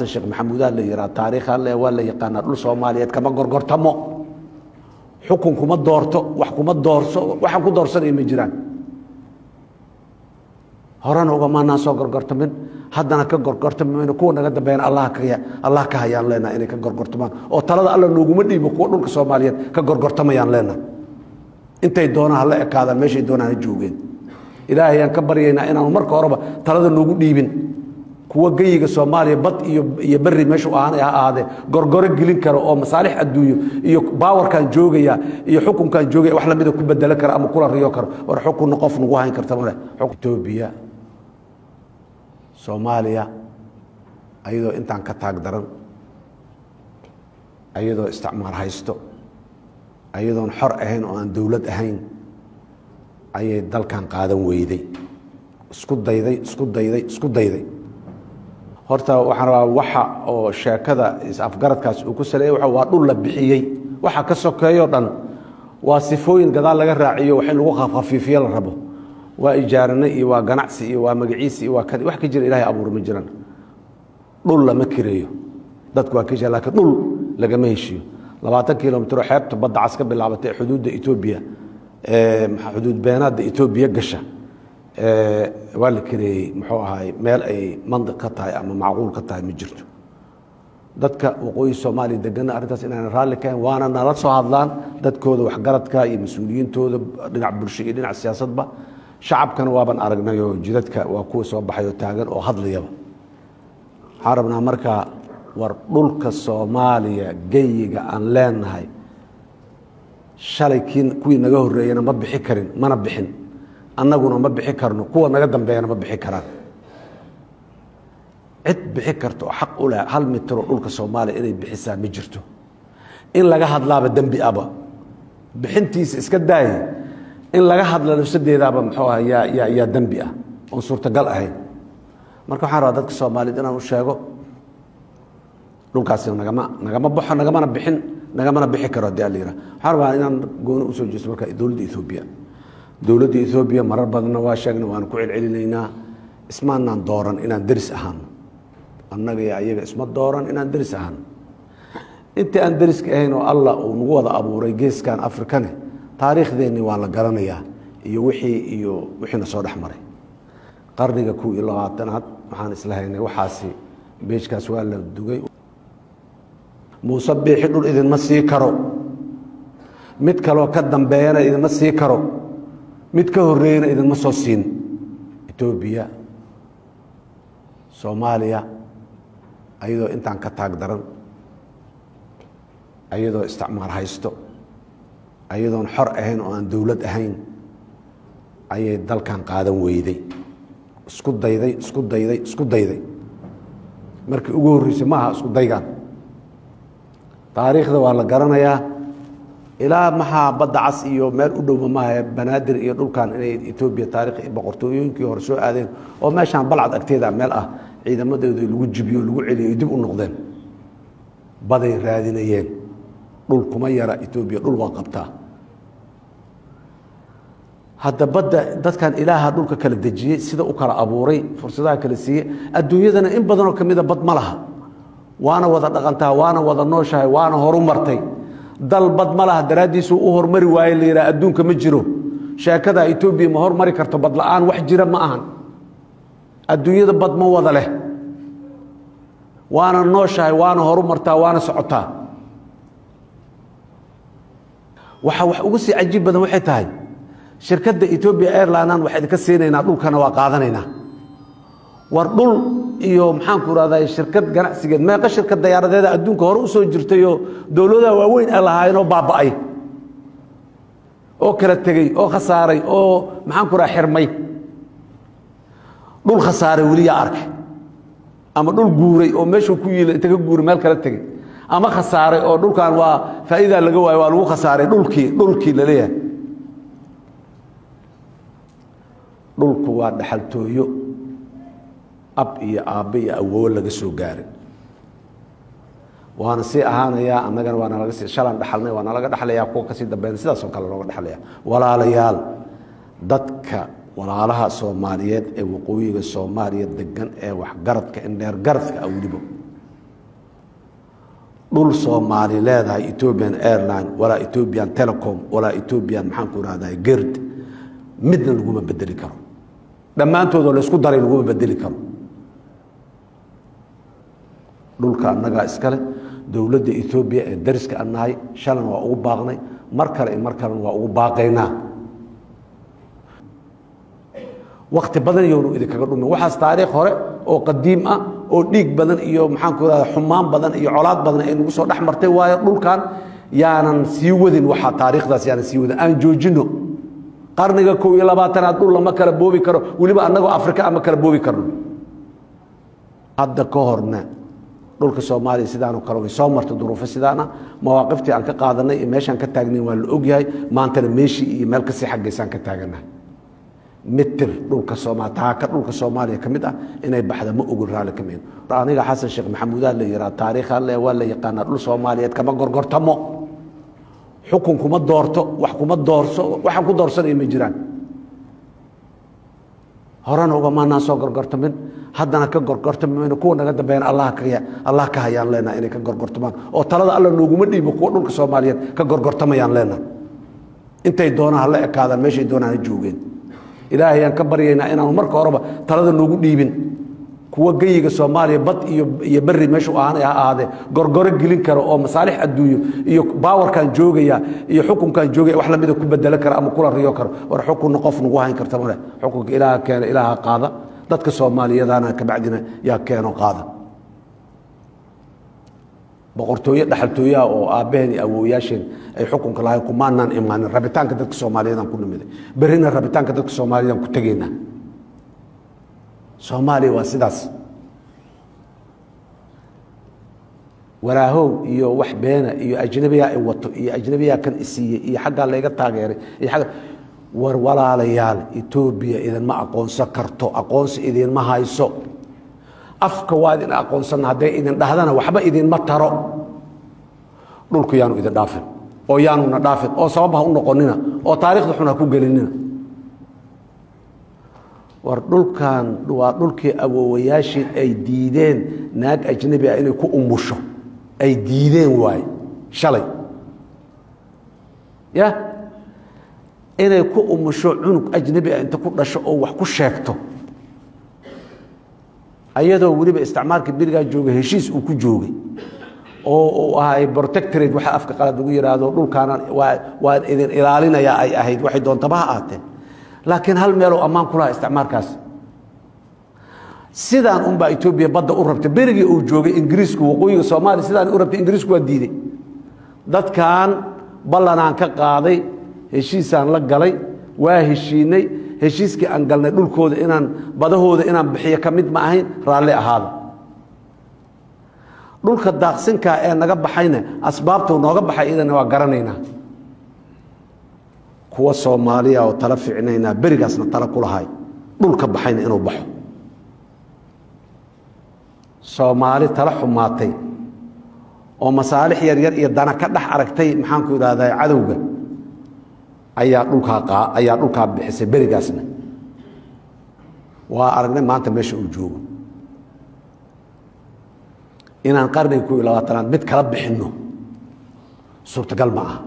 الشيخ محمود اللي يرى تاريخ الله ولا يقانا دول Soomaaliyeed kama gorgortamo xukunkuma doorto wax kuma doorso waxa ku doorsanay ma jiraan horana uga maana soo gorgortamin haddana ka gorgortamin kuwa naga dambeeyay Allah ka hayaan leena inay ka gorgortamaan oo talada Allah nooguma dhiibo kuwa dhulka Soomaaliyeed ka gorgortamayaan leena intay doonaan hala ekaadaan meeshay doonaan joogeen Ilaahay aan ka baryeynaa inaan marka horeba talada noogu dhiibin kuwa geyiga Soomaaliya bad iyo bari meeshu ahaade gorgoro gelin karo oo masaalix adduunyo iyo baawarkan joogaya iyo xukunkan joogaya wax la mid ah ku bedel kara ama kula riyo karo war xukun qof nagu hayn karta male xukun Itoobiya Soomaaliya ayadoo intaan ka taag daran ayadoo isticmaar haysto ayadoo xor ahayn oo aan dawlad ahayn ayay dalkan qaadan weyday isku dayday horta waxaan rabaa waxa oo sheekada is-afgaradkaas uu ku saleeyay waa dhul la bixiyay waxa ka sokeeyo dhan waa sifooyin gadaal laga raaciyo waxa lagu khafiifiyo la rabo waa ijaarana iyo waa ganacsi iyo waa magaciisi iyo waa wax ka jira Ilaahay abuur ma jiraan dhul lama kireeyo dadku waa ka jira laakiin dhul laga ma heshiyo 20 kiiloomitir xeebta badda cas ka bilaabatay xuduudda Itoobiya xuduud beenaadda Itoobiya gasha wala kireey muxuu ahay meel ay mandiq ka tahay ama macquul ka tahay ma jirto dadka waqooyi Soomaaliya degan arintaas inaan raali ka waana nala soo hadlaan dadkooda wax garadka iyo mas'uuliyintooda dhinac bulsho iyo dhinac siyaasadba shacabkana waaban aragnayo jidadka waa kuwa soo baxay oo taagan oo hadlayaba xarabna marka war dhulka Soomaaliya geyiga aan leenahay shalaykiin kuwii naga horeeyana ma bixi karin mana bixin annaguna ma bixi karno kuwa naga dambeeyana ma bixi karaan cid bixi karto xaq u leh 1 mitir dhulka Soomaaliya inay bixisaa ma jirto in laga hadlaaba dambi aba bixintiisa iska daay in laga hadlo nafsadeedaaba muxuu ahaa ya dambi ah oo suurtagal ahayn marka waxaan rabaa dadka Soomaaliyeed inaan u sheego dhulkaas nagama baxo nagamana bixi karo daalira waxaan rabaa inaan gooni u soo jeesto marka dawladda Itoobiya marar badan waa sheegnay waan ku celcelinaynaa ismaanaan dooran inaan daris ahaan annaga iyo ayaga isma dooran inaan daris ahaan inta aan dariska ahayn oo Allah uu nagu wada abuuray geeskan Afrikane taariikhdeeni waa la garanayaa iyo wixii soo dhaxmaray qarniga 20aad waxaan isla haynay waxaasi beejkaas waa la dugay Muuse Biixi dhul idin ma sii karo mid kale oo ka dambeeyana idin ma sii karo mid ka horeeyna idin ma soo siin Itoobiya Soomaaliya ayadoo intaan ka taag daran ayadoo isticmaar haysto ayadoo xor ahayn oo aan dawlad ahayn ayay dalkan qaadan weyday isku dayday markii ugu horeysay ma aha isku daygaan taariikhda waa la garanayaa ilaa maxaa badda cas iyo meel u dhow ma aha banaadir iyo dhulkan inay Itoobiya taariikh boqortooyinkii hore soo aadeen oo meeshan balcad agteeda meel ah ciidamadooda lagu jibiyo lagu celiyo dib u noqdeen baday raadinayeen dhul kuma yara Itoobiya dhul waa qabtaa hadda badda dadkan Ilaaha dhulka kala dajiyay sida u kala abuuray fursadaha kala siiyay adduunyadana in badan oo kamid ah bad ma laha waana wada dhaqantaa waana wada nooshahay waana horumartay dal bad ma laha daraadiisu u hormari waayay la yiraahdo adduunka ma jiro sheekada Itoobiya ma hormari karto bad la'aan wax jira ma ahan adduunyada bad ma wada leh waana nooshahay waana horumartaa waana socotaa waxa wax ugu sii cajiib badan waxay tahay shirkadda Ethiopia Airlines waxay ka siinayna dhulkana waa qaadanaynaa war dhul iyo maxaan ku raadayay shirkad ganacsigeed meeqa shirkad diyaaradeeda adduunka hore u soo jirtay oo dawladaha waaweyn ay lahaayeen oo baaba'ay oo kala tagay oo khasaaray oo maxaan ku xirmay dhul khasaaray wali ya arkay ama dhul guuray oo meeshu ku yiilay inta ka guuray meel kala tagay ama khasaaray oo dhulkan waa faa'iido laga waayo waa lagu khasaaray dhulkii la leeyahay dhulku waa dhaxaltooyo ab iyo aabe iyo awoow laga soo gaaray waana si ahaanaya annagana waana laga sii shalan dhaxalnay waana laga dhaxlayaa kuwa ka sii dambeeyay sidaas oo kale looga dhaxlayaa walaalayaal dadka walaalaha Soomaaliyeed ee waqooyiga Soomaaliya degan ee wax garadka in dheer garadka awlibo dhul Soomaali leedahay Ethiopian Airline wala Ethiopian Telecom wala Ethiopian maxaan ku raadahay Gerd midna lagu ma bedeli karo dhamaantooda la isku daray lagu ma bedeli karo dhulka annaga iskale dawladda Ethiopia ee dariska annahay shalan waa ugu baaqnay mar kale waa ugu baaqaynaa waqti badan yoonu idinkaga dhumin waxaas taariikh hore oo qadiim ah oo dhiig badan iyo maxaan ku raadahay xumaan badan iyo colaad badan ay nagu soo dhaxmartay waayo dhulkan yaanan sii wadin waxa taariikhdaas yaanan sii wadin aan joojino qarniga 22 dhul lama kala boobi karo waliba annaga Afrika ama kala boobi karno hadda ka horna dhulka Soomaaliya sidaan oo kale way soo martay duruufo sidaana mawaaqiftii aan ka qaadanay ee meeshan ka taagnay waa la og yahay maantana meeshii iyo meel ka sii xageysaan ka taaganahay متر دولك الصومال تاكر دولك الصومالية كمدة إنه بحدا ما أقول رالي كمين رانيك حسن الشيخ محمود اللي يرى تاريخ اللي ولا يقانا دول الصومالية كما قرقر تمو حكمكم الدورتو وحكم الدورسو وحكم دورسن إيه مجران هران هو ما ناس قرقر تمين حدنا كقرقر تمين كون قد بين الله كهيان لنا إنه كقرقر تمين أو ترى الله نوجو مدي بقول دولك الصومالية كقرقر تمين لنا أنت يدونا هلا كذا ماشي يدونا الجوجين إلهي أن كبرينا إنه مركو أربعة ترى النوجود ديبن كوا جيجا سوماليا بط يبري مشو أنا هذا قرقر جلين كرو أو مصالح الدنيا باور كان جوجيا يحكم كان جوجيا وإحنا بدو كبدل كرو أم كل الريو كرو ورحكم نقف نقوهين كرتمنا حكم إله كان إله قاضي ضدك سوماليا ذانا كبعدنا يا كانوا قاضي بقرتوية دحلتوية أو أبهني أو ياشين أي حكم كلاهي كمانان إيمان الرابطان كدك الصوماليين كنا مدي برينا الرابطان كدك الصوماليين كتجينا صومالي واسداس ولا هو يو وحبينا يو أجنبية يوطو يو أجنبية كان إسية يو حاجة اللي قطع غيري يو حاجة ولا ليال إثيوبيا إذا ما أقون سكرتو أقونس إذا ما هايسو afka waad in aqoonsan haday idin dhahdana waxba idin ma taro dhulku yaanu idin dhaafin oo yaanu na dhaafin oo sababaha u noqonina oo taariikhda xuna ku gelinina war dhulkan waa dhulkii awoowayaashii ay diideen naag ajnabi ah inay ku umusho ay diideen waay shalay ya inay ku umusho cunug ajnabi ah inta ku dhasho oo wax ku sheegto ayadoo waliba isticmaalka biriga jooga heshiis uu ku joogay oo ay protectorate waxa afka qalad ugu yiraahdo dhulkaana waa idin ilaalinaya ay ahayd waxay doontaba ha aatee laakiin hal meel oo amaan kula isticmaalkaas sidaan umba Ethiopia badda u rabtay birigi uu joogay Ingiriisku waqooyiga Soomaaliya sidaan u rabtay Ingiriisku waa diiday dadkan ballanaan ka qaaday heshiisaan la galay waa heshiinay heshiiskii aan galnay dhulkooda inaan badahooda inaan bixiyo kamid ma ahayn raalli ahaada dhulka daaqsinka ee naga baxayna asbaabtu nooga baxay idana waa garanaynaa kuwa Soomaaliya oo tala fiicnayna barigaasna tala ku lahay dhulka baxayna inuu baxo Soomaali tala xumaatay oo masaalix yar yar iyo dana ka dhax aragtay maxaan ku yiraahdaa cadawga ayaa dhulka bixisay barigaasna waa aragnay maanta meesha uu joogo inaan qarniga 22 mid kala bixino suurtagal ma aha